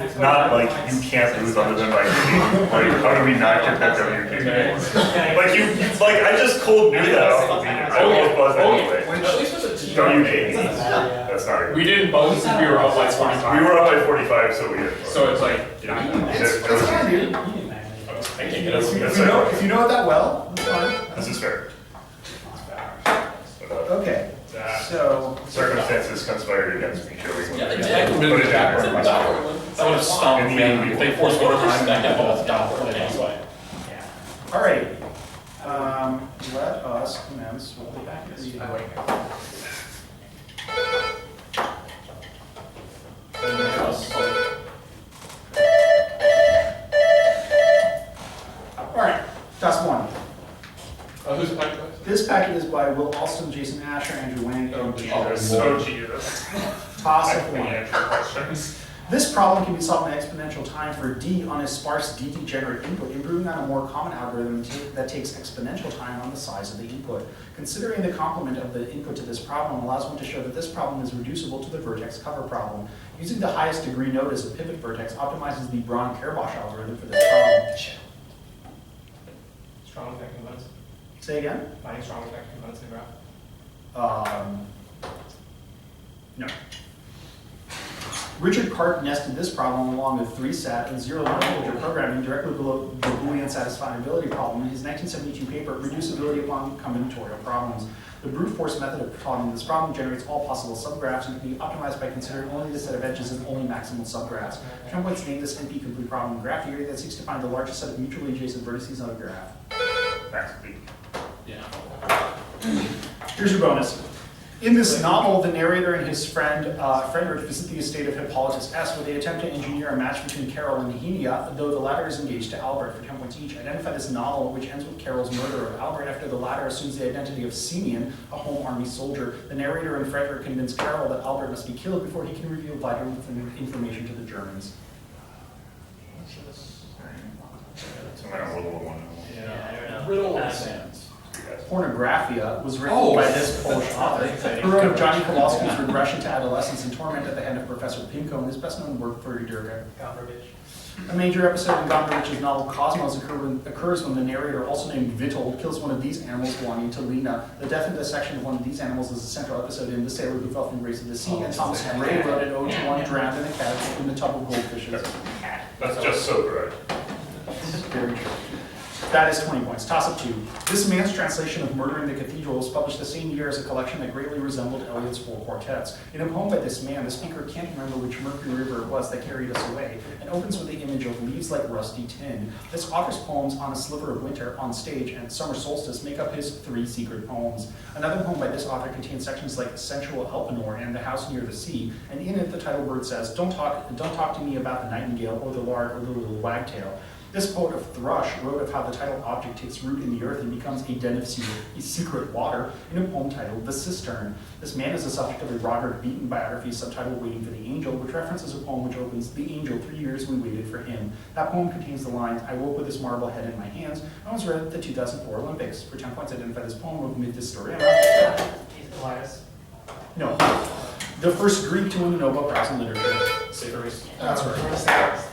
Not like you can't lose other than by cheating. Like, how do we not get that WKT? Like I just cold knew that off the beat. I almost buzzed anyway. At least with a team. WKT. That's not We good. didn't buzz, we were up by 45. We were up by 45, so we did. So it's like, It's fine, dude. I can't get us. If you know it that well, it's fine. This is fair. Okay, so Circumstances conspired against me, shall we? Yeah, Put exactly. it in That there. would have stumped me. If they forced overtime, that got both down for the anyway. alrighty. Let us commence with the back reading. Alright, task one. Who's playing? This packet is by Will Alston, Jason Asher, Andrew Wang, and Jesus. Oh, Jesus. Toss I of can't one. answer questions. This problem can be solved in exponential time for d on a sparse d-degenerate input, improving on a more common algorithm that takes exponential time on the size of the input. Considering the complement of the input to this problem allows one to show that this problem is reducible to the vertex cover problem. Using the highest degree node as a pivot vertex optimizes the Braun-Kerbosch algorithm for this problem. Strong that convince. Say again? Finding strong that convince the graph. No. Richard Karp nested this problem along with 3-SAT and zero-linear programming directly below the Boolean satisfiability problem in his 1972 paper, Reducibility Among Combinatorial Problems. The brute force method of solving this problem generates all possible subgraphs and can be optimized by considering only the set of edges and only maximal subgraphs. Trempe's named this NP-complete problem in graph theory that seeks to find the largest set of mutually adjacent vertices on a graph. Max B. Yeah. Here's your bonus. In this novel, the narrator and his friend Frederick visit the estate of Hippolytus S, where they attempt to engineer a match between Carol and Nehemia, though the latter is engaged to Albert for 10 points each. Identify this novel, which ends with Carol's murder of Albert after the latter assumes the identity of Simeon, a home army soldier. The narrator and Frederick convince Carol that Albert must be killed before he can reveal vital information to the Germans. So I don't roll one. Yeah. Riddle of Sands. Pornographia was written by this Polish author, who wrote of Johnny Kowalski's regression to adolescence and torment at the hand of Professor Pinko, and his best-known work for Durga Gombrowicz. A major episode in Gombrowicz' novel Cosmos occurs when the narrator, also named Witold, kills one of these animals belonging to Lena. The death and dissection of one of these animals is a central episode in The Sailor Who Fell from Grace of the Sea, and Thomas Gray wrote an ode to one drowned in a cat in the tub of goldfishes. That's just so good. Very true. That is 20 points. Toss-up 2. This man's translation of Murder in the Cathedral was published the same year as a collection that greatly resembled Eliot's Four Quartets. In a poem by this man, the speaker can't remember which Mercury River it was that carried us away, and opens with the image of leaves like rusty tin. This author's poems On a Sliver of Winter, On Stage, and Summer Solstice make up his 3 secret poems. Another poem by this author contains sections like Sensual Elpenor and The House Near the Sea, and in it the title bird says, Don't talk to me about the nightingale or the lark or the little wagtail. This poet of Thrush wrote of how the title object takes root in the earth and becomes a den of secret water in a poem titled The Cistern. This man is the subject of a Roderick Beaton biography subtitled Waiting for the Angel, which references a poem which opens, The Angel, 3 years we waited for him. That poem contains the lines, I woke with this marble head in my hands, and was read at the 2004 Olympics. For 10 points, identify this poem of Mythhistoria. Elias. No. The first Greek to win the Nobel Prize in Literature. That's right.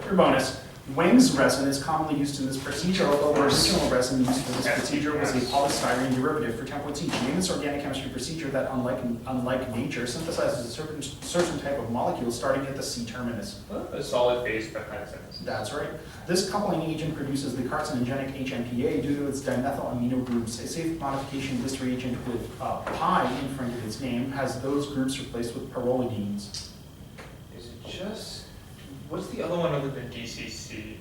Your bonus. Wang's resin is commonly used in this procedure, although the original resin used for this procedure was a polystyrene derivative for 10 points each. Name this organic chemistry procedure that, unlike nature, synthesizes a certain type of molecule starting at the C terminus. A solid phase peptide synthesis. That's right. This coupling agent produces the carcinogenic HMPA due to its dimethyl amino groups. A safe modification this reagent with pi in front of its name has those groups replaced with pyrrolidines. Is it just, what's the other one other than DCC?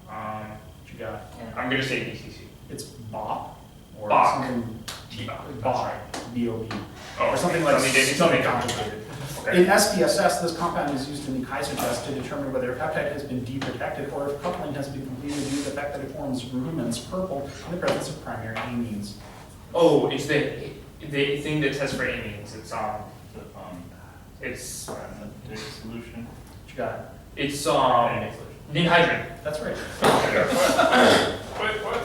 What you got? I'm going to say DCC. It's BOP or Bach. something. T-BOP. BOP, B-O-P. Oh, Or something like something something complicated. Okay. In SPSS, this compound is used in the Kaiser test to determine whether a peptide has been deprotected or if coupling has been completed due to the fact that it forms Ruhmann's purple in the presence of primary amines. Oh, it's the thing that tests for amines. It's Solution. What you got? it's anhydride. That's right. Wait, what?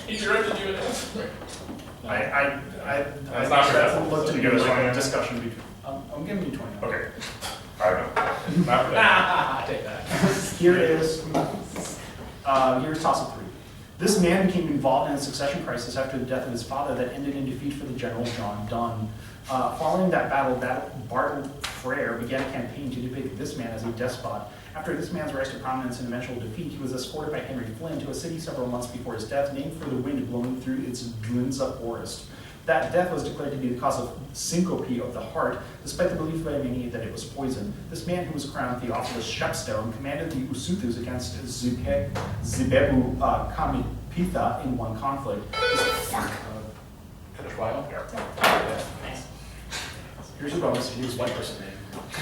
He's right to do it. I That's not that's right. looked to You be give us like a one. discussion between. I'm giving you 20. Okay. I don't know. Take that. Here's toss-up 3. This man became involved in a succession crisis after the death of his father that ended in defeat for the general John Donne. Following that battle, Bartle Frere began a campaign to depict this man as a despot. After this man's rise to prominence and eventual defeat, he was escorted by Henry Flynn to a city several months before his death, named for the wind blowing through its Glinsza forest. That death was declared to be the cause of syncope of the heart, despite the belief by many that it was poison. This man, who was crowned Theophilus Shepstone, commanded the Usuthus against Zibebu Kamipitha in one conflict. Here's your bonus. He was white person name.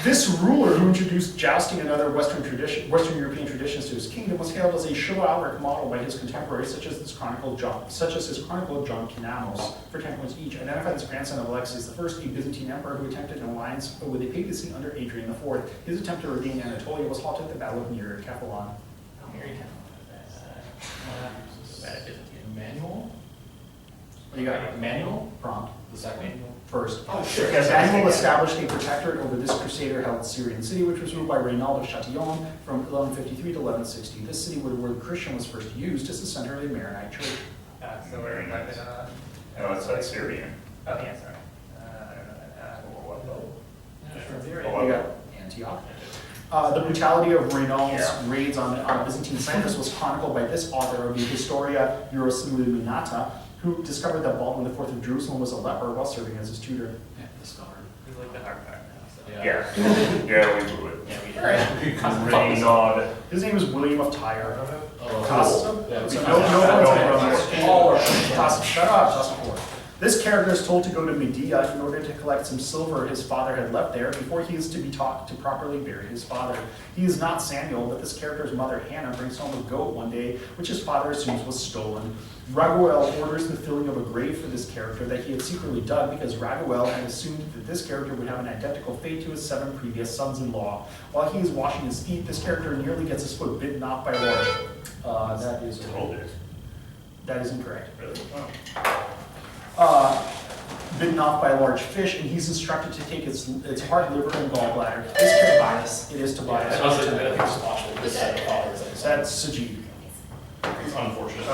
This ruler, who introduced jousting and other Western European traditions to his kingdom, was hailed as a chivalric model by his contemporaries, such as his chronicler John Kinamos, for 10 points each. Identified as grandson of Alexius I, a Byzantine emperor who attempted an alliance with the papacy under Adrian IV. His attempt to regain Anatolia was halted at the Battle of Myriokephalon. Manual? What do you got? Manual? Prompt. The second? First. Oh, sure. Manuel established a protectorate over this crusader-held Syrian city, which was ruled by Reynald of Chatillon from 1153 to 1160. This city, where the word Christian was first used, is the center of the Maronite Church. So we're in like, No, it's like Syrian. oh, yeah, sorry. I don't know that. You got Antioch. The brutality of Reynald's raids on Byzantine Cyprus was chronicled by this author of the Historia Eurosimilinata, who discovered that Baldwin IV of Jerusalem was a leper while serving as his tutor. Yeah, discovered. It's like the hard part now, so. Yeah, we blew it. Yeah, we did. Reynald. His name was William of Tyre. Oh, yeah, So no, no points for All or Shut up, just 4. This character is told to go to Medea in order to collect some silver his father had left there before he is to be taught to properly bury his father. He is not Samuel, but this character's mother, Hannah, brings home a goat one day, which his father assumes was stolen. Raguel orders the filling of a grave for this character that he had secretly dug because Raguel had assumed that this character would have an identical fate to his 7 previous sons-in-law. While he is washing his feet, this character nearly gets his foot bitten off by a large. That is incorrect. Really? Bitten off by a large fish, and he's instructed to take its heart, liver, and gallbladder. This Tobias. It is Tobias. That's Sajid. It's unfortunate.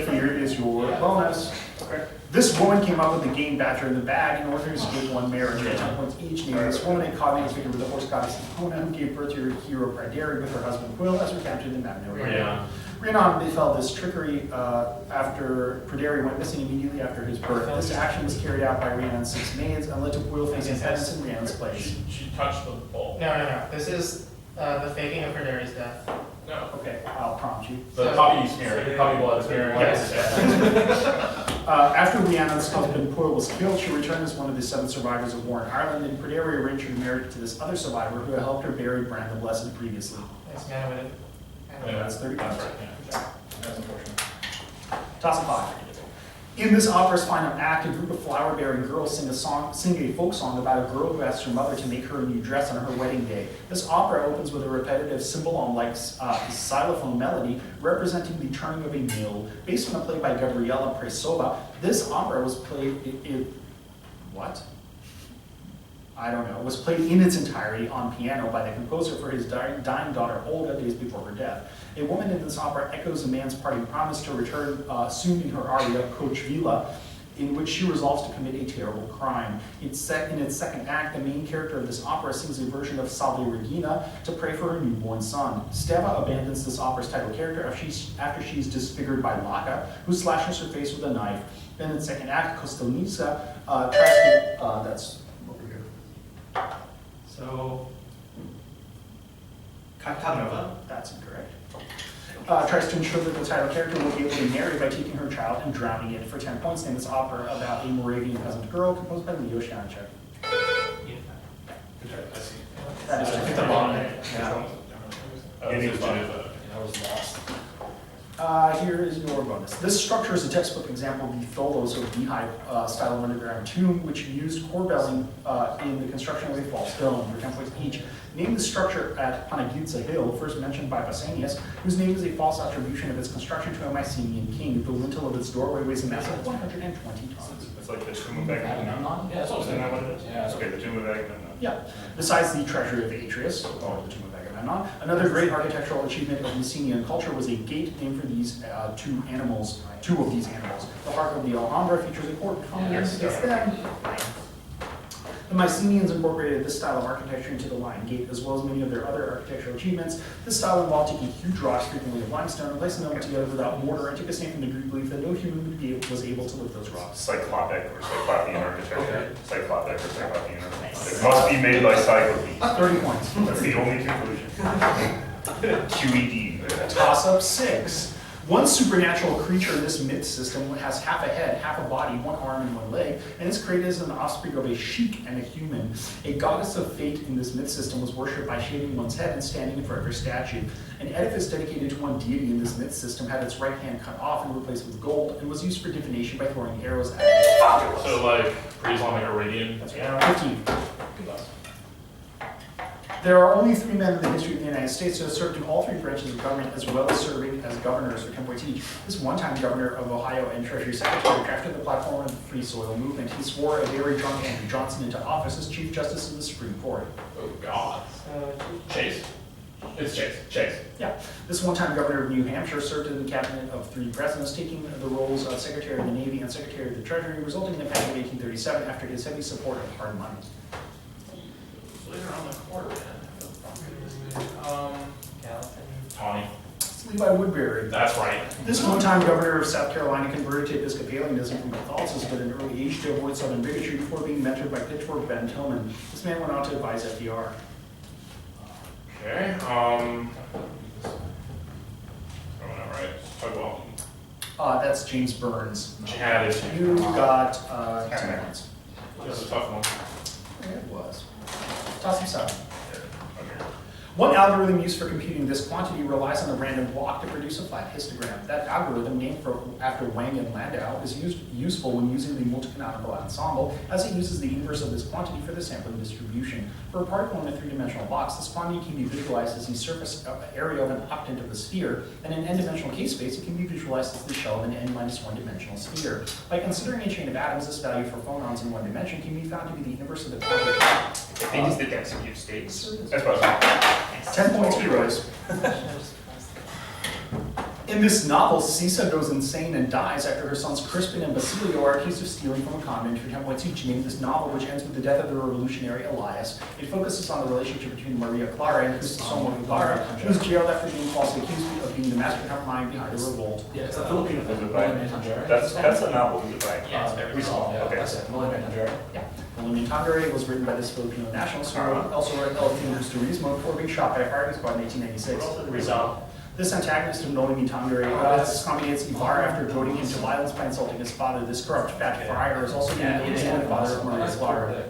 Here is your bonus. Okay. This woman came up with the game Badger in the bag in order to give one marriage at 10 points each. Named this woman a cognate figure with the horse goddess Epona, who gave birth to her hero Prideri with her husband Quill, as recounted in Magna. Rhiannon befell this trickery after Prideri went missing immediately after his birth. This action was carried out by Rhiannon's 6 maids and led to Quill facing penance in Rhiannon's place. She touched the ball. No. This is the faking of Perderi's death. No. Okay, I'll prompt you. The puppy smear, puppy blood smear. Yes. After Rhiannon's husband Quill was killed, she returned as one of the 7 survivors of war in Ireland, and Prideri arranged her marriage to this other survivor who had helped her bury Bran the Blessed previously. Yes, man, with it. That's 30 points. That's unfortunate. Toss of 5. In this opera's final act, a group of flower-bearing girls sing a folk song about a girl who asks her mother to make her a new dress on her wedding day. This opera opens with a repetitive cymbal-like xylophone melody representing the turning of a mill. Based on a play by Gabriela Presova, this opera was played was played in its entirety on piano by the composer for his dying daughter Olga days before her death. A woman in this opera echoes a man's parting promise to return soon in her aria Kochvila, in which she resolves to commit a terrible crime. In its second act, the main character of this opera sings a version of Salve Regina to pray for her newborn son. Steva abandons this opera's title character after she's disfigured by Laka, who slashes her face with a knife. Then in the second act, Kostelnica tries to... that's over here. So, Katanova, that's incorrect. Tries to ensure that the title character will be able to marry by taking her child and drowning it. For 10 points, name this opera about a Moravian peasant girl composed by Leo Shanachek. I see. That is I think the bottom. I was lost. Here is your bonus. This structure is a textbook example of the Tholos or beehive style of underground tomb, which used corbelling in the construction of a false dome for 10 points each. Name the structure at Panagidza Hill, first mentioned by Pausanias, whose name is a false attribution of its construction to a Mycenaean king. The lintel of its doorway weighs a massive 120 tons. It's like the tomb of Agamemnon. Yeah, that's what I was Isn't that what it thinking. is? Yeah. Okay, the tomb of Agamemnon. Yeah. Besides the treasury of Atreus, or the tomb of Agamemnon, another great architectural achievement of Mycenaean culture was a gate named for these two of these animals. The Ark of the Alhambra features a court colony against them. The Mycenaeans incorporated this style of architecture into the Lion Gate, as well as many of their other architectural achievements. This style involved taking huge rocks, frequently of limestone, and placing them together without mortar, and took its name from the Greek belief that no human was able to lift those rocks. Cyclopic or Cyclopean architecture. Cyclopic or Cyclopean. It must be made by Cyclopes. 30 points. That's the only conclusion. QED. Toss up 6. One supernatural creature in this myth system has half a head, half a body, one arm, and one leg, and is created as an offspring of a sheik and a human. A goddess of fate in this myth system was worshipped by shaving one's head and standing in front of her statue. An edifice dedicated to one deity in this myth system had its right hand cut off and replaced with gold, and was used for divination by throwing arrows at it. So like pre-Islamic Arabian. That's right. 15. There are only 3 men in the history of the United States who have served in all 3 branches of government, as well as serving as governors for 10 points each. This one-time governor of Ohio and Treasury Secretary drafted the platform of the Free Soil Movement. He swore a very drunk Andrew Johnson into office as Chief Justice of the Supreme Court. Oh God. Chase. It's Chase. Chase. Yeah. This one-time governor of New Hampshire served in the cabinet of 3 presidents, taking the roles of Secretary of the Navy and Secretary of the Treasury, resulting in the Pact of 1837 after his heavy support of hard money. Later on the quarter, man. Gallatin. Tawny. It's Levi Woodbury. That's right. This one-time governor of South Carolina converted to Episcopalianism from Catholicism at an early age to avoid Southern bigotry before being mentored by Pitchfork Ben Tillman. This man went on to advise FDR. Okay. Oh, no, right. Tugwell. That's James Burns. Chad is. You got 10 points. That's a tough one. It was. Toss him 7. One algorithm used for computing this quantity relies on a random walk to produce a flat histogram. That algorithm, named after Wang and Landau, is useful when using the multi-canonical ensemble, as it uses the inverse of this quantity for the sampling distribution. For a particle in a 3-dimensional box, this quantity can be visualized as the surface area of an octant of a sphere, and in n-dimensional case space, it can be visualized as the shell of an n-1 dimensional sphere. By considering a chain of atoms, this value for phonons in 1 dimension can be found to be the inverse of the quantity. I think it's the density of states. That's possible. 10 points, heroes. In this novel, Cisa goes insane and dies after her sons Crispin and Basilio are accused of stealing from a convent for 10 points each. Named this novel, which ends with the death of the revolutionary Elias. It focuses on the relationship between Maria Clara and Crisostomo Ibarra, who was jailed after being falsely accused of being the mastermind behind the revolt. Yeah, it's a Filipino That's a novel. Who's it by? Yeah, it's very small. Yeah, Okay. that's it. William Tanjari. Yeah. William Tangere was written by this Filipino nationalist who also wrote El Fingers Turismo before being shot by a firing squad in 1896. Rizal. This antagonist of Noemi Tangere discriminates Ibarra after goading him to violence by insulting his father. This corrupt Patrick Friar is also the illegitimate father of Maria Clara.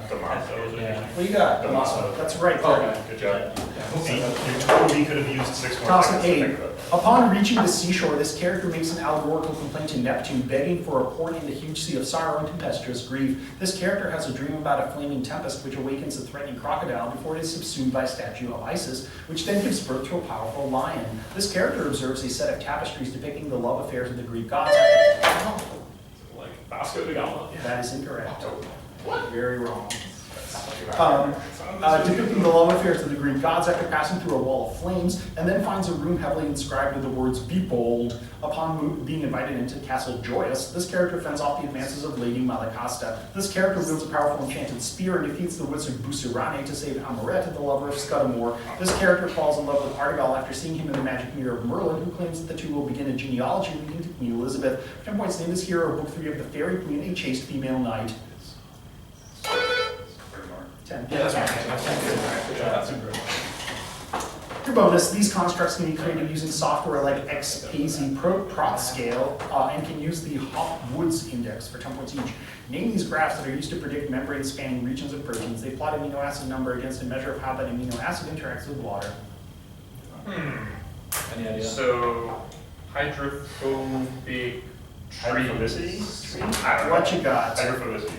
Damaso. Yeah. What you got? Damaso. That's right, Oh, Courtney. good job. See, you totally could have used 6 more Toss seconds an to 8. think about that. Upon reaching the seashore, this character makes an allegorical complaint to Neptune, begging for a port in the huge sea of sorrow and tempestuous grief. This character has a dream about a flaming tempest which awakens a threatening crocodile before it is subsumed by a statue of Isis, which then gives birth to a powerful lion. This character observes a set of tapestries depicting the love affairs of the Greek gods. Like Vasco da Gama. That is incorrect. What? Very wrong. Depicting the love affairs of the Greek gods after passing through a wall of flames, and then finds a room heavily inscribed with the words, "Be bold." Upon being invited into Castle Joyous, this character fends off the advances of Lady Malatesta. This character wields a powerful enchanted spear and defeats the wizard Busirane to save Amoret, the lover of Scudamore. This character falls in love with Argal after seeing him in the magic mirror of Merlin, who claims that the two will begin a genealogy leading to Queen Elizabeth. 10 points, name this hero of Book 3 of the Fairy Queen, a chaste female knight. 10. Yeah, that's right. Good job. That's improved. For bonus, these constructs can be created using software like XPazy ProtScale and can use the Hopwoods index for 10 points each. Name these graphs that are used to predict membrane-spanning regions of proteins. They plot amino acid number against a measure of how that amino acid interacts with water. Any idea? So, hydrophobic Hydrophobicity? I don't know. What you got? Hydrophobicity.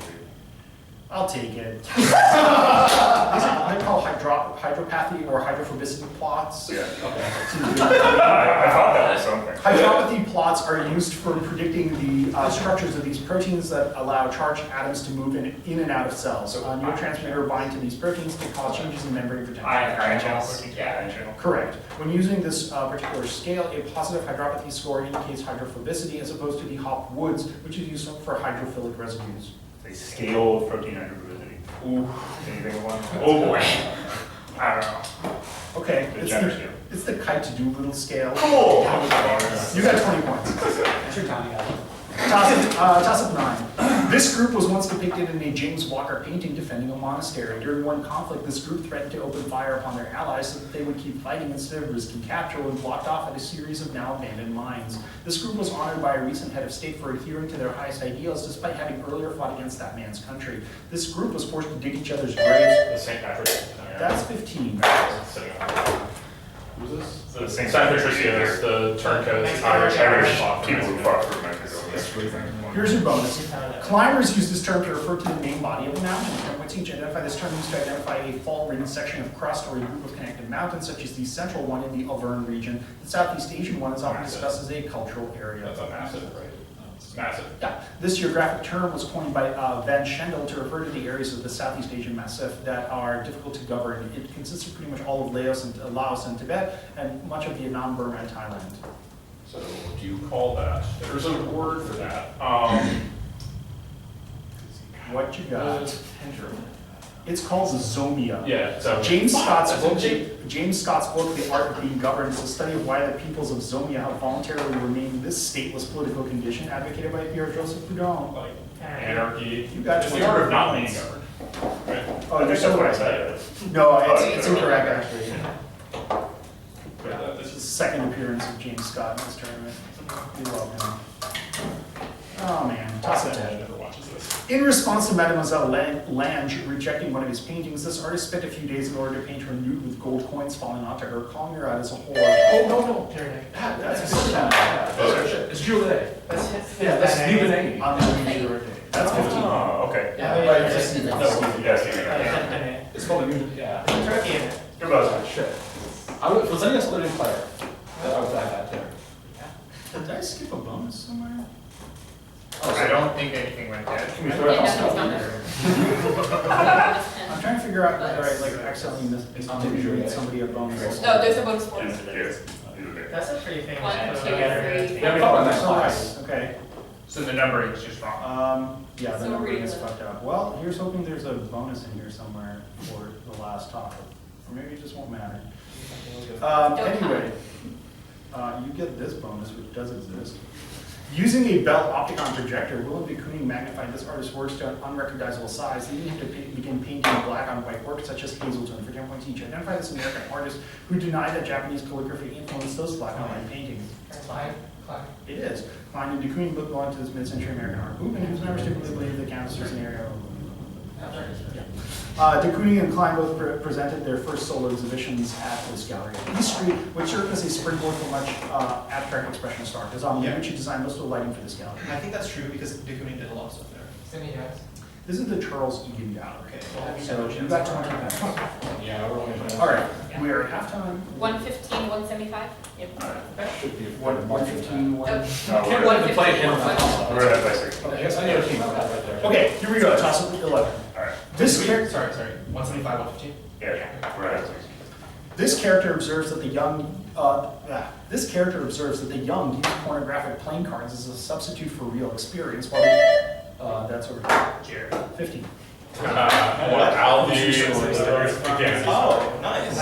I'll take it. These are called hydropathy or hydrophobicity plots. Yeah. Okay. I thought that was something. Hydropathy plots are used for predicting the structures of these proteins that allow charged atoms to move in and out of cells. Neurotransmitter bind to these proteins to cause changes in membrane potential. Ion channels. Yeah. Correct. When using this particular scale, a positive hydropathy score indicates hydrophobicity as opposed to the Hopf-Woods, which is used for hydrophilic residues. A scale of protein hydrophobicity. Ooh. Anything of one? Oh boy. I don't know. Okay, The gender scale. it's the kite to do little scale. Cool! You got 20 points. That's your time, guy. Toss up 9. This group was once depicted in a James Walker painting defending a monastery. During one conflict, this group threatened to open fire upon their allies so that they would keep fighting instead of risking capture when blocked off at a series of now abandoned mines. This group was honored by a recent head of state for adhering to their highest ideals despite having earlier fought against that man's country. This group was forced to dig each other's graves. The St. Patrick's. That's 15. Who's this? The St. St. Patricios, the Turncoats, Irish Irish people who fought for Mexico. Here's your bonus. Climbers use this term to refer to the main body of a mountain. From which each identify this term used to identify a fault-ridden section of crust or a group of connected mountains, such as the central one in the Auvergne region. The Southeast Asian one is often discussed as a cultural area. That's a massive, right? It's massive. Yeah, this geographic term was coined by Van Schendel to refer to the areas of the Southeast Asian Massif that are difficult to govern. It consists of pretty much all of Laos and Tibet, and much of Vietnam, Burma, and Thailand. So what do you call that? There's a word for that. What you got? It's called the Zomia. Yeah, so. James Scott's That's book, interesting. The Art of Being Governed, is a study of why the peoples of Zomia have voluntarily remained in this stateless political condition advocated by Pierre-Joseph Proudhon. Like anarchy. You got It's 20 the art of not being points. governed. Right? Oh, I you're think so that's what I right. said. No, it's incorrect actually. But This this is the is second appearance of James Scott in this tournament. We love him. Oh man, toss it Dad to never watches this. In response to Mademoiselle Lange rejecting one of his paintings, this artist spent a few days in order to paint her nude with gold coins falling onto her, calling her out as a whore. Oh, no. That's Oh, shit. It's Julie. That's Yeah, that's Stephen A. on the birthday. That's 15. Oh, okay. Yeah, Right, it's just- No, yes, you can. It's called a new, yeah. Turkey in it. Good buzzer. Shit. I was letting us split in player. I was that there. Did I skip a bonus somewhere? I don't think anything went there. Can we throw it Yeah, off? nothing's on I'm trying to figure out whether I like accidentally made somebody a bonus. No, there's a bonus point. Yes, yes. Okay. That's a pretty famous One, photo two, together. three. Yeah, we call it that Oh, class. nice. Okay. So the numbering is just wrong. Yeah, the So numbering read is it. fucked up. Well, here's hoping there's a bonus in here somewhere for the last topic. Or maybe it just won't matter. Don't Anyway, you get this bonus, which does exist. Using a Bell Opticon projector, Willem de Kooning magnified this artist's works to an unrecognizable size, leading him to begin painting black on white works such as Hazelton for 10 points each. Identify this American artist who denied that Japanese calligraphy influenced those black on white paintings. Klein. It is. Klein and de Kooning belong to this mid-century American art movement, whose members typically believe the canvas was an area of de Kooning and Klein both presented their first solo exhibitions at this gallery at East Street, which served as a springboard for much abstract expressionist art. Which designed most of the lighting for this gallery. I think that's true because de Kooning did a lot of stuff there. Sydney has. This is the Charles Egan Gallery. Okay. So you got 20 minutes. Yeah, we're only. All right, we are at halftime. 115, 175? Yep. That should be. 115, Oh. Can't let them play him. We're at by 6. I guess I need a team out right there. Okay, here we go. Toss up 11. All right. This character. Sorry. 175, 115? Yeah, we're at 6. This character observes that the young use pornographic playing cards as a substitute for real experience, while that's over Jared. 15. What? Aldi. Again. Oh, nice.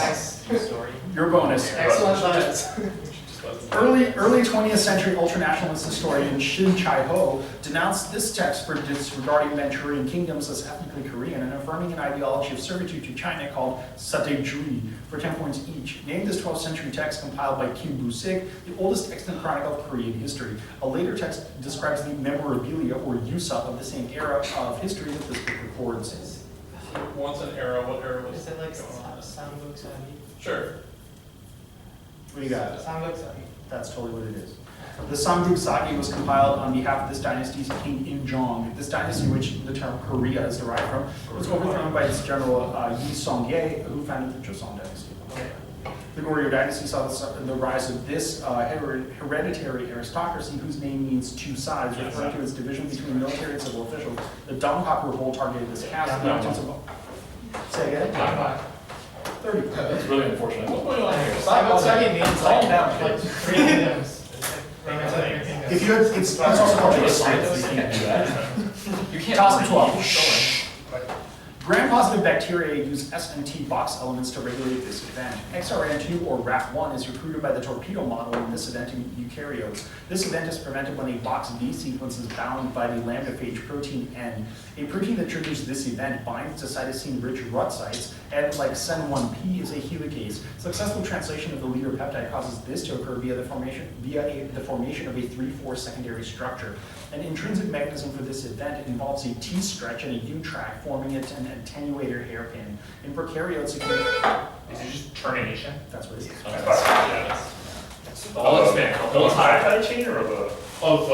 Nice story. Your bonus. Excellent. Early 20th century ultranationalist historian Shin Chai-ho denounced this text for disregarding Manchurian kingdoms as ethnically Korean and affirming an ideology of servitude to China called Satejui for 10 points each. Named this 12th century text compiled by Kim Bu-sik, the oldest extant chronicle of Korean history. A later text describes the memorabilia or yusa of the same era of history that this book records. Once an era, what era was Is it like going on? Samguk Sahi? Sure. What do you got? Samguk Sahi. That's totally what it is. The Samguk Sagi was compiled on behalf of this dynasty's king Imjong. This dynasty, which the term Korea is derived from, was overthrown by its general Yi Song-ye, who founded the Joseon dynasty. The Goryeo dynasty saw the rise of this hereditary aristocracy, whose name means two sides, referring to its division between military and civil officials. The Donghaku revolt targeted this caste. Say again? 30. That's really unfortunate. What's going on here? Sagi means like down. like three names. If you had, it's also called a science. You can't do that. You can't. Toss of 12. Gram-positive bacteria use SNT box elements to regulate this event. XRN2 or RAF1 is recruited by the torpedo model in this event in eukaryotes. This event is prevented when a box V sequence is bound by the lambda-phage protein N. A protein that triggers this event binds to cytosine-rich RUT sites, and like SEN1P is a helicase. Successful translation of the leader peptide causes this to occur via the formation of a 3,4 secondary structure. An intrinsic mechanism for this event involves a T-stretch and a U-track forming an attenuator hairpin. In prokaryotes, it can... Is it just termination? That's what it is. All expand. The peptide chain or the? Of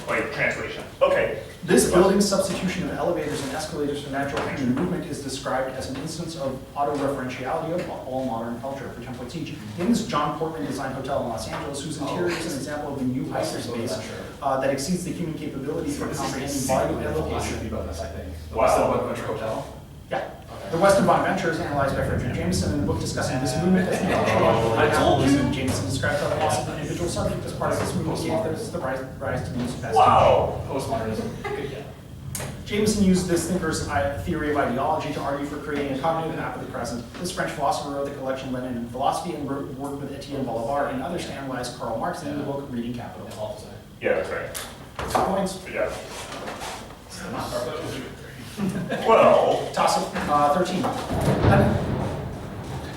like translation. Okay. This building substitution of elevators and escalators for natural human movement is described as an instance of autoreferentiality of all modern culture, for 10 points each. In this John Portman designed hotel in Los Angeles, whose interior is an example of the new hyperspace that exceeds the human capability for comprehending volume and location. bonus, I think. The Wow. Westin Bonaventure Hotel. Yeah. The Western Bonaventure is analyzed by Frederick Jameson in the book discussing this movement as the I told you. Jameson describes how the loss of the individual subject as part of this movement gave the rise to the use of fascination. Wow. Postmodernism. Good, yeah. Jameson used this thinker's theory of ideology to argue for creating a cognitive map of the present. This French philosopher wrote the collection Lenin and Philosophy and worked with Etienne Bolivar and others to analyze Karl Marx in the book Reading Capital. Yeah, that's right. 2 points. Yeah. Well, Toss of 13.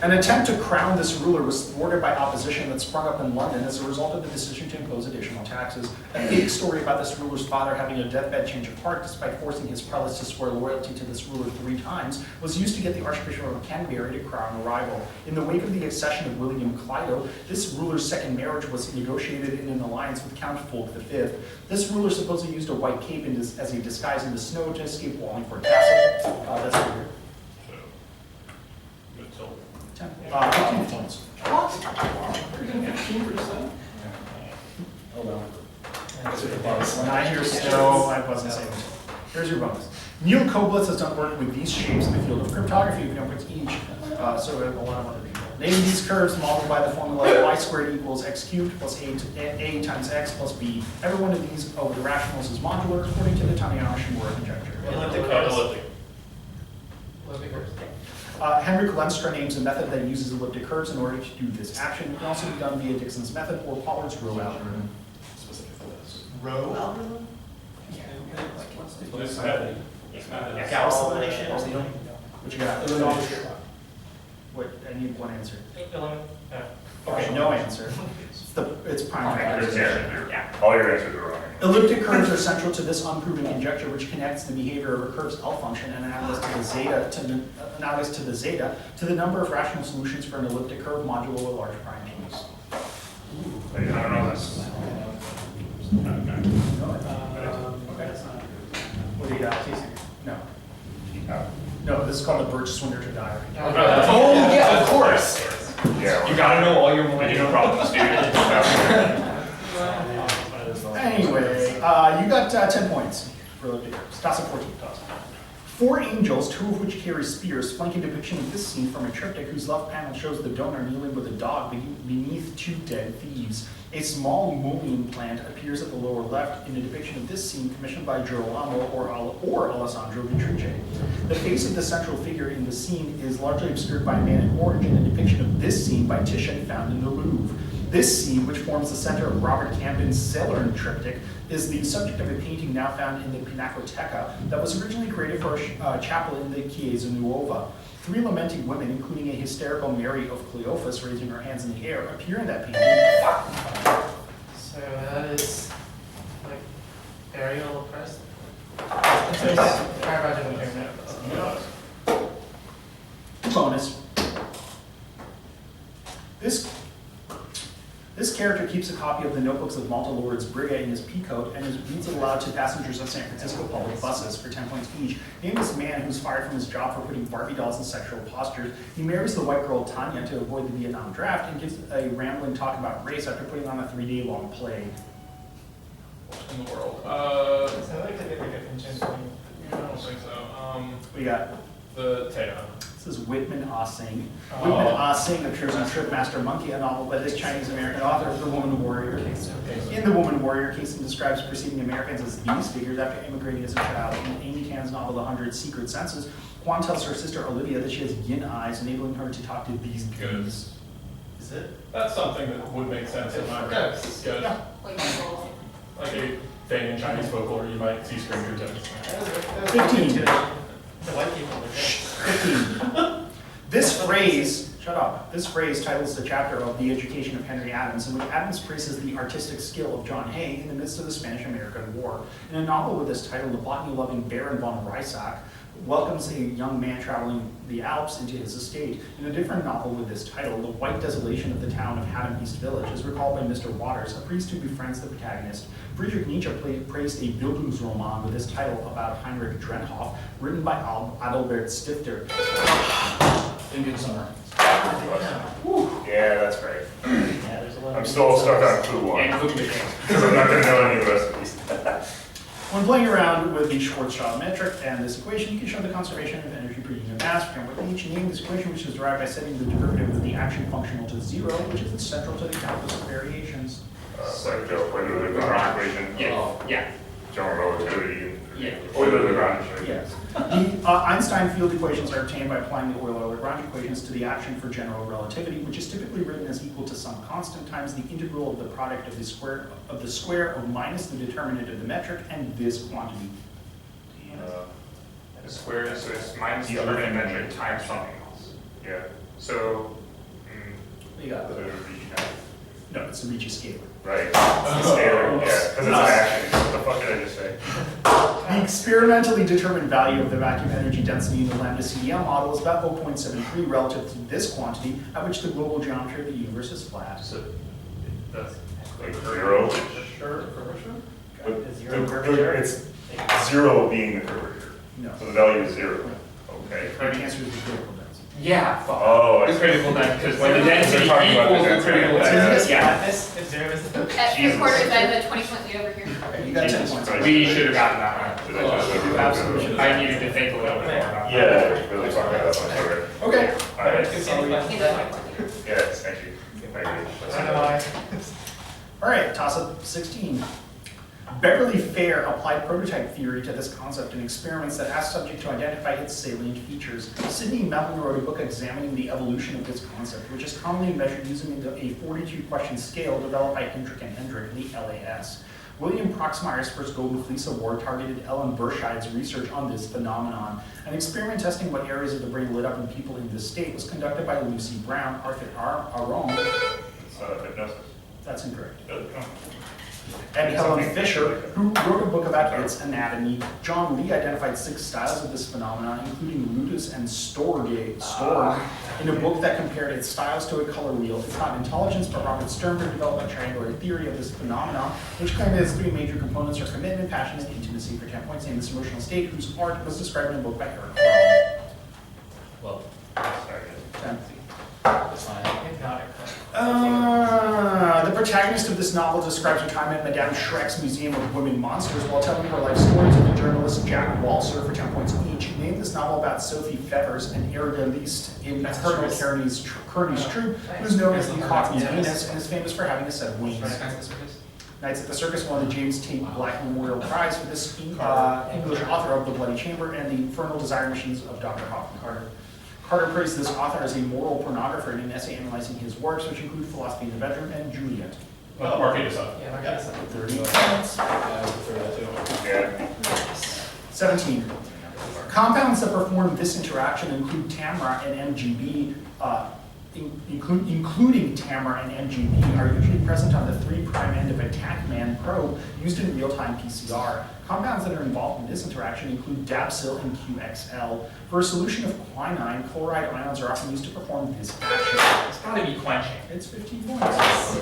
An attempt to crown this ruler was thwarted by opposition that sprung up in London as a result of the decision to impose additional taxes. A big story about this ruler's father having a deathbed change of heart despite forcing his prelates to swear loyalty to this ruler 3 times was used to get the Archbishop of Canterbury to crown a rival. In the wake of the accession of William Clito, this ruler's second marriage was negotiated in an alliance with Count Fulk V. This ruler supposedly used a white cape as a disguise in the snow to escape Wallingford Castle. That's weird. 15 points. When I hear snow, I wasn't saying it. Here's your bonus. Neil Koblitz has done work with these shapes in the field of cryptography, 10 points each. So we have a lot of other people. Name these curves modeled by the formula y squared equals x cubed plus a times x plus b. Every one of these of the rationals is modular according to the Taniyama-Shimura conjecture. Henrik Lenstra names a method that uses elliptic curves in order to do this action. It can also be done via Dixon's method or Pollard's row algorithm. Specific for this. Row algorithm? Gauss elimination? What you got? What? I need one answer. Okay, no answer. It's prime factorization. yeah. All your answers are wrong. Elliptic curves are central to this unproven conjecture, which connects the behavior of a curve's L function and analogous to the zeta to the number of rational solutions for an elliptic curve modulo a large prime case. I don't know this. What do you got? No. No, this is called the Birch-Swinnerton diagram. Oh, yeah, of course. Yeah. You gotta know all your Video problems, dude. Anyway, you got 10 points for elliptic curves. Toss of 14. 4 angels, 2 of which carry spears, flank a depiction of this scene from a triptych whose left panel shows the donor kneeling with a dog beneath 2 dead thieves. A small mullein plant appears at the lower left in a depiction of this scene commissioned by Girolamo or Alessandro Vitrice. The face of the central figure in the scene is largely obscured by a man in orange in a depiction of this scene by Titian found in the Louvre. This scene, which forms the center of Robert Camden's Ceylon triptych, is the subject of a painting now found in the Pinacoteca that was originally created for a chapel in the Chiesa Nuova. 3 lamenting women, including a hysterical Mary of Cleophas raising her hands in the air, appear in that painting. So that is like Ariel oppressed. It's Bonus. This This character keeps a copy of the notebooks of Malta Lord's Brigga in his peacoat and reads it aloud to passengers on San Francisco public buses for 10 points each. Name this man who's fired from his job for putting Barbie dolls in sexual postures. He marries the white girl Tanya to avoid the Vietnam draft and gives a rambling talk about race after putting on a 3-day-long play. In the world. Is that like the big difference in I don't think so. We got, The Teo. this is Whitman Ah Sing. Whitman Ah Sing appears in Tripmaster Monkey, a novel by the Chinese-American author of The Woman Warrior. In The Woman Warrior, Casey describes perceiving Americans as these figures after immigrating as a child. In Amy Tan's novel The 100 Secret Senses, Juan tells her sister Olivia that she has yin eyes, enabling her to talk to these beings. Is it? That's something that would make sense in my brain. Ghosts. Yeah. Like, people. Like a thing in Chinese folklore, you might see stranger things. 15. The white people. 15. This phrase, shut up, this phrase titles the chapter of The Education of Henry Adams, in which Adams praises the artistic skill of John Hay in the midst of the Spanish-American War. In a novel with this title, the botany-loving Baron von Ryssack welcomes a young man traveling the Alps into his estate. In a different novel with this title, the white desolation of the town of Haddam East Village is recalled by Mr. Waters, a priest who befriends the protagonist. Friedrich Nietzsche praised a Bildungsroman with this title about Heinrich Drenhoff, written by Adalbert Stifter. Indian Summer. Yeah, that's great. Yeah, there's a lot of. I'm still stuck on clue 1, And cookie machines. because I'm not gonna know any of the rest of these. When playing around with the Schwarzschild metric and this equation, you can show the conservation of energy per unit mass. With each name this equation, which is derived by setting the derivative of the action functional to 0, which is central to the calculus of variations. Like Joe, Euler the Lagrange equation, Yeah. general relativity, Yeah. Euler the Lagrange. Yes. The Einstein field equations are obtained by applying the Euler-Lagrange equations to the action for general relativity, which is typically written as equal to some constant times the integral of the product of the square of minus the determinant of the metric and this quantity. The square is, so it's minus The the other other dimension. dimension times something else. Yeah. So, You got The it. region. No, it's the Ricci scalar. Right. It's the scalar, yeah, because it's an action. What the fuck did I just say? The experimentally determined value of the vacuum energy density in the lambda CDM model is about 0.73 relative to this quantity, at which the global geometry of the universe is flat. so that's Like 0? Sure, curvature? But Is 0 the- curvature? It's 0 being the curvature. No. So the value is 0. Okay. The answer is the critical density. yeah, fuck. Oh, I The see. critical density, because when the They're density talking about the equals the density. critical Yeah. density, yeah. If 0 is the. At Jesus 3/4, Christ. I had 20 points lead over here. You got 10 Jesus points. Christ. We should have gotten that Did I just- You absolutely should one. have. I needed to think a little bit more about that. Yeah, really fucked that up, I'm sorry. Okay. All right. He's at 20 points leader. Yes, thank you. Thank you. All right, toss-up 16. Beverly Fair applied prototype theory to this concept in experiments that asked subject to identify its salient features. Sidney Melton wrote a book examining the evolution of this concept, which is commonly measured using a 42-question scale developed by Hendrick and Hendrick, the LAS. William Proxmire's first Golden Fleece Award targeted Ellen Burscheid's research on this phenomenon. An experiment testing what areas of the brain lit up in people in this state was conducted by Lucy Brown, Arthur Aron, It's hypnosis. that's incorrect, Really? Oh. and Helen Fisher, who wrote a book about its anatomy. John Lee identified 6 styles of this phenomenon, including ludus and storge, in a book that compared its styles to a color wheel. It's not intelligence, but Robert Sternberg developed a triangular theory of this phenomenon, which claimed that its 3 major components are commitment, passion, and intimacy. For 10 points, name this emotional state, whose art was described in a book by Eric Carle. Well, Sorry. 10. it's fine. Hypnotic. The protagonist of this novel describes her time at Madame Schreck's Museum of Women Monsters while telling her life story to the journalist Jack Walser for 10 points each. Name this novel about Sophie Fevers, an Arrogantist in That's Colonel true. Kearney's troupe, who's known as the Cockney Venus and is famous for having a set of wings. Knights at the Circus won the James Tate Black Memorial Prize for this English author of The Bloody Chamber and the Infernal Desire Machines of Dr. Hoffman Carter. Carter praised this author as a moral pornographer in an essay analyzing his works, which include Philosophy in the Bedroom and Juliet. Marquis up. Yeah, like 30 points. I would prefer that too. Yeah. 17. Compounds that perform this interaction include TAMRA and MGB, including TAMRA and MGB, are usually present on the 3' end of a TACMAN probe used in real-time PCR. Compounds that are involved in this interaction include Dabsil and QXL. For a solution of quinine, chloride ions are often used to perform this action. It's gotta be quenching. It's 15 points.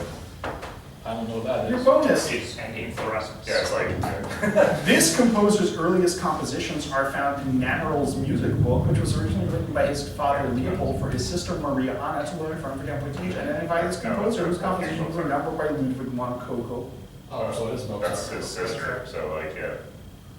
I don't know what that Your is. bonus. It's ending fluorescence. Yeah, it's like, This composer's earliest compositions are found in Nannerl's music book, which was originally written by his father Leopold for his sister Maria Anna to learn from for Template, and then by this composer whose compositions were numbered by Ludwig van Coco. Oh, so it is Mozart. that's his sister, so like, yeah.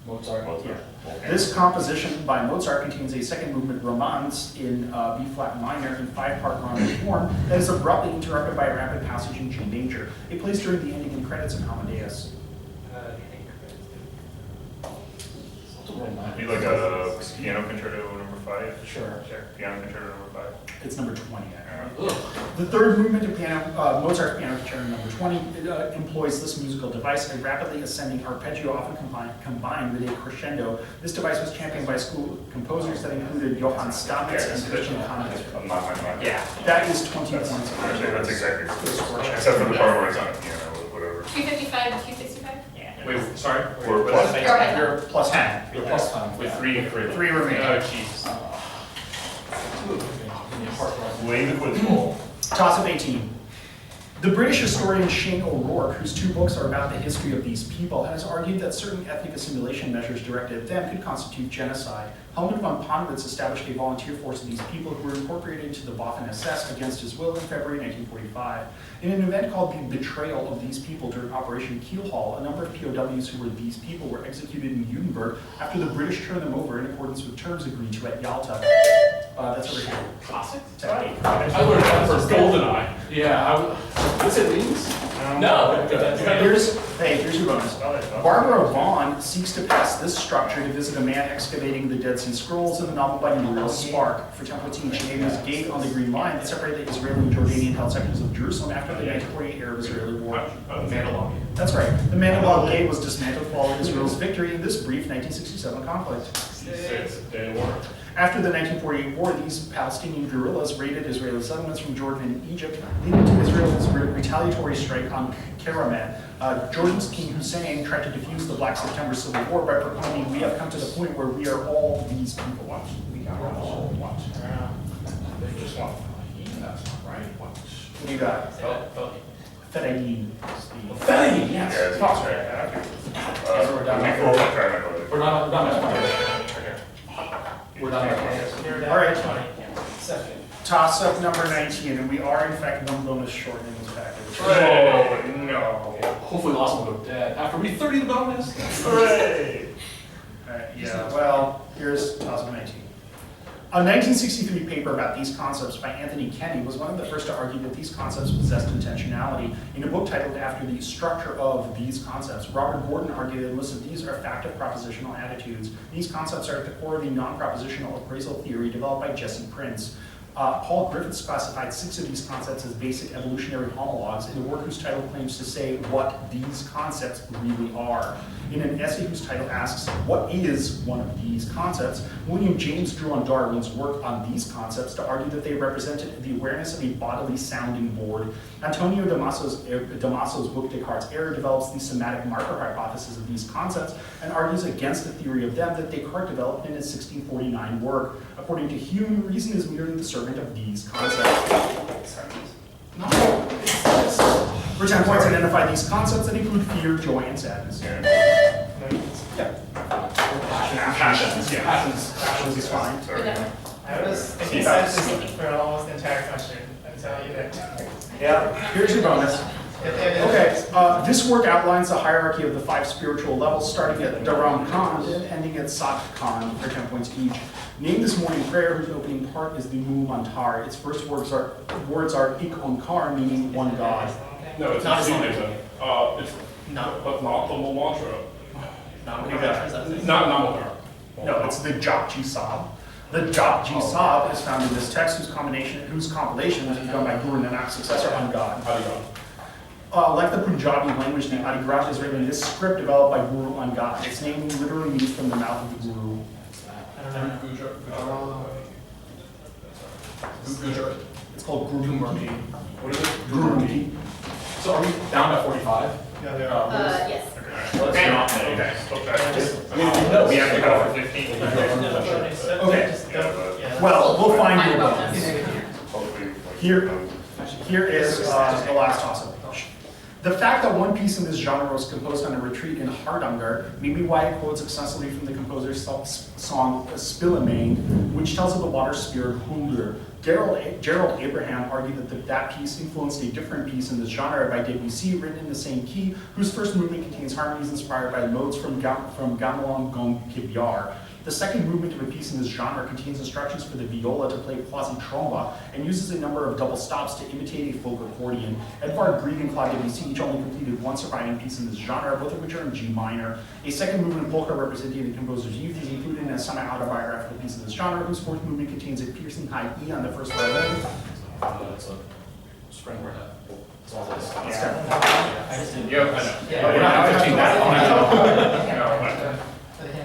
Mozart. Mozart. Okay. This composition by Mozart contains a second movement Romance in B-flat minor in 5-part rondo form that is abruptly interrupted by a rapid passage in G major. It plays during the ending and credits of Amadeus. Be like a piano concerto number 5? Sure. Piano concerto number 5? It's number 20, actually. Ugh. The third movement of Mozart's Piano Concerto number 20 employs this musical device, a rapidly ascending arpeggio often combined with a crescendo. This device was championed by school composers that included Johann Stamitz and Christian Handel. I'm not my mind. Yeah, that is 20 That's, points. that's exactly, except for the part where it's on a piano, whatever. 255 and 265? Yeah. Wait, sorry? We're plus. Go ahead. You're plus 10. You're plus time. With 3 and 3. 3 remaining. Oh, jeez. Lay the quiz bowl. Toss of 18. The British historian Shane O'Rourke, whose 2 books are about the history of these people, has argued that certain ethnic assimilation measures directed at them could constitute genocide. Helmut von Ponwitz established a volunteer force of these people who were incorporated into the Waffen-SS against his will in February 1945. In an event called the Betrayal of These People during Operation Keelhaul, a number of POWs who were these people were executed in Judenburg after the British turned them over in accordance with terms agreed to at Yalta. That's over here. Classic? Right. I learned that for GoldenEye. Yeah. Is it wings? No. Here's your bonus. Barbara Vaughn seeks to pass this structure to visit a man excavating the Dead Sea Scrolls in the novel by Muriel Spark. For Templatin, she named this gate on the Green Line that separated the Israeli and Jordanian held sections of Jerusalem after the 1948 Arab-Israeli War. Mandalorian. That's right. The Mandalay Gate was dismantled following Israel's victory in this brief 1967 conflict. 6 day war. After the 1948 war, these Palestinian guerrillas raided Israeli settlements from Jordan and Egypt, leading to Israel's retaliatory strike on Karaman. Jordan's King Hussein tried to defuse the Black September Civil War by proclaiming, "We have come to the point where we are all these people." We are all what? They just want that's not right. What? What do you got? Fedayeen. Fetty, Yeah, yes. it's right. We're done. We're not We're done. All right. Toss up number 19, and we are in fact one bonus short in this package. Oh, no. Hopefully lost one of dead. After we 30 the bonus. Hooray! Yeah, well, here's toss up 19. A 1963 paper about these concepts by Anthony Kenny was one of the first to argue that these concepts possessed intentionality. In a book titled after the structure of these concepts, Robert Gordon argued that most of these are factive propositional attitudes. These concepts are at the core of the non-propositional appraisal theory developed by Jesse Prince. Paul Griffiths classified 6 of these concepts as basic evolutionary homologs in a work whose title claims to say what these concepts really are. In an essay whose title asks, what is one of these concepts, William James drew on Darwin's work on these concepts to argue that they represented the awareness of a bodily sounding board. Antonio Damaso's book Descartes' Error develops the semantic marker hypothesis of these concepts and argues against the theory of them that Descartes developed in his 1649 work. According to Hume, reason is merely the servant of these concepts. For 10 points, identify these concepts that include fear, joy, and sadness. Passions. Yeah, passions is fine. Sorry. I was thinking sadness for almost the entire question until you did. Yeah, here's your bonus. Okay, this work outlines the hierarchy of the 5 spiritual levels, starting at Dharam Khan and ending at Sat Khan for 10 points each. Named this morning prayer, whose opening part is the Mu Mantar. Its first words are Ik Onkar, meaning one God. No, it's not Judaism. It's not the mantra. Not Namotar. No, it's the Japji Sahib. The Japji Sahib is found in this text, whose compilation was begun by Guru Nanak's successor on God. Like the Punjabi language, the Adigrata is written in this script developed by Guru on God. Its name literally means from the mouth of the Guru. It's called Gurumukhi. What is it? Gurumukhi. So are we down by 45? Yes. Okay. I mean, no, We have to go for 15. Okay. Well, we'll find your bonus. Hopefully, Here is the last toss-up. The fact that one piece in this genre was composed on a retreat in Hardanger may be why it quotes extensively from the composer's song Spillemane, which tells of the water-spirit Hulder. Gerald Abraham argued that that piece influenced a different piece in this genre by Debussy, written in the same key, whose first movement contains harmonies inspired by modes from Gamelan Gong Kibyar. The second movement of a piece in this genre contains instructions for the viola to play quasi-tromba and uses a number of double stops to imitate a folk accordion. Edvard Grieg and Claude Debussy each only completed one surviving piece in this genre, both of which are in G minor. A second movement polka representing the composer's youth is included in a semi-autobiographical piece in this genre, whose fourth movement contains a piercing high E on the first violin. It's a string quartet. That's all it is. Yeah, I know. But we're not having 15 that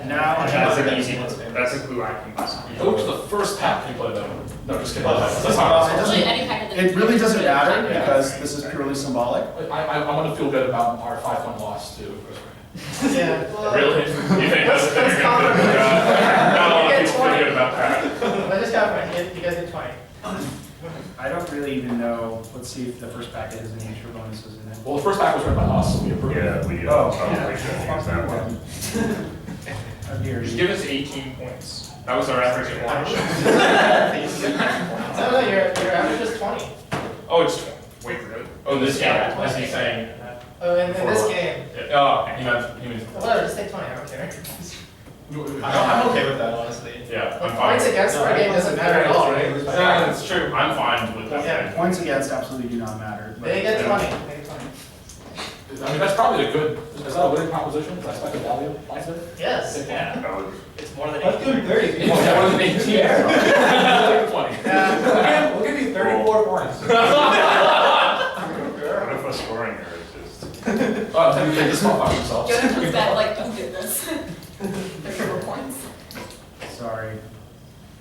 Now, That's an easy one. That's a clue I can pass. Go to the first pack and play that. No, just kidding. That's Well, not. it doesn't- Actually, any kind of. it really doesn't matter because this is purely symbolic. I want to feel good about our 5-point loss too. Yeah. Really? You think that's the thing you're going to do? Not a lot of people feel good about that. I just got one, you guys get 20. I don't really even know. Let's see if the first packet has any extra bonuses in it. Well, the first pack was written by us, so we approved it. Yeah, we Oh, probably shouldn't use that one. Here, Just give us 18 points. That was our average at lunch. No, your average is 20. Oh, it's 20. Wait, really? Oh, this game, as he's saying. Oh, in this game. Oh, he meant, Whatever, just take 20, I don't care. I'm okay with that, honestly. Yeah, I'm fine. Points against our game doesn't matter at all, right? yeah, that's true. I'm fine with that. Yeah. points against absolutely do not matter. but- They get 20, they get 20. I mean, that's probably a good, is that a winning proposition? Is that expected value? Points it? Yes. Yeah. That was- It's more than Let's do 30. Well, yeah, more than 18. Yeah. 20. Yeah. We'll give you 34 points. What if a scoring error is just? Oh, then they just fuck themselves. Jonah comes back like, don't do this. There's 4 points. Sorry.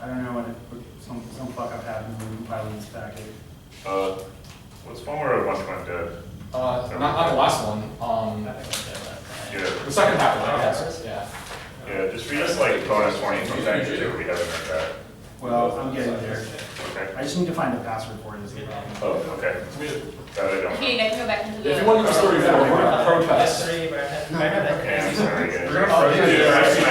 I don't know what some fuck up happened when compiling this packet. What's one where a bunch went dead? Not the last one, Yeah, the second half of that, yeah. yeah, just read us like bonus 20 from back to we haven't heard that. Well, I'm getting there. Okay. I just need to find the password for it. Is the problem. Oh, okay. That I don't know. Okay, now can go back into the. If you want to use 34, we're going to protest. That's 3, but I have that. Okay, I'm sorry, guys. We're gonna frozen you. I've seen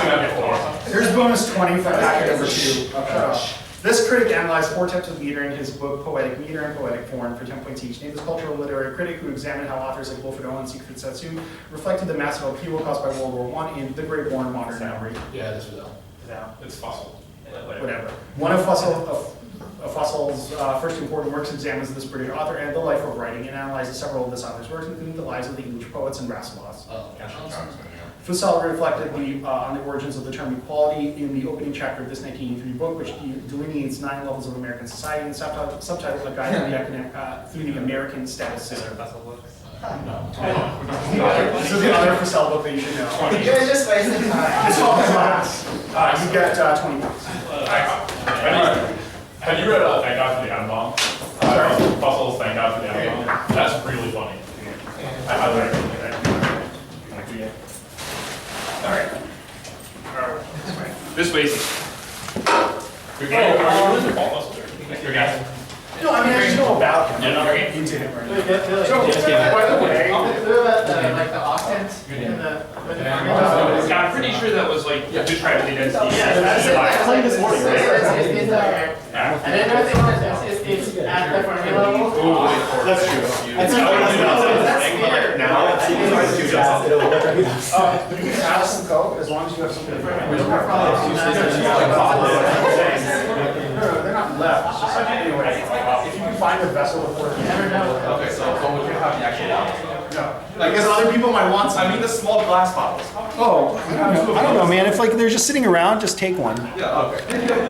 that before. Here's bonus 20 for packet number 2. This critic analyzed 4 types of meter in his book Poetic Meter and Poetic Form for 10 points each. Named this cultural literary critic who examined how authors like Wilfred Owen and Siegfried Sassoon reflected the massive upheaval caused by World War I in The Great War and Modern Memory. Yeah, this is that. It's fossil. Whatever. One of Fossil's first important works examines this British author and the life of writing and analyzes several of this author's works, including the lives of the English poets and Rasselas. Johnson, Fussell reflected on the origins of the term equality in the opening chapter of this 1983 book, which delineates 9 levels of American society and subtitled A Guide through the American Status System. No. This is the other Fussell book that you should know. You guys just wasting time. It's called Class. You get 20 points. Have you read Thank God for the Atom Bomb? Fossil's Thank God for the Atom Bomb. That's really funny. I highly recommend that. Alright. This way. You're getting. No, I mean, I just know about him. Yeah, I'm no, not into him right now. By the way, like the octants in the. I'm pretty sure that was like to try to lead us. Yeah, that's it. I played this morning, right? I didn't know if it's at the formula level. That's true. That's weird. You can have some Coke as long as you have something. No, they're not left. It's just like, anyway, if you can find a vessel before you never know. Okay, so would you have the actual album? No. I guess other people might want some. I mean the small glass bottles. Oh, I don't know, man. If like they're just sitting around, just take one. Yeah, okay.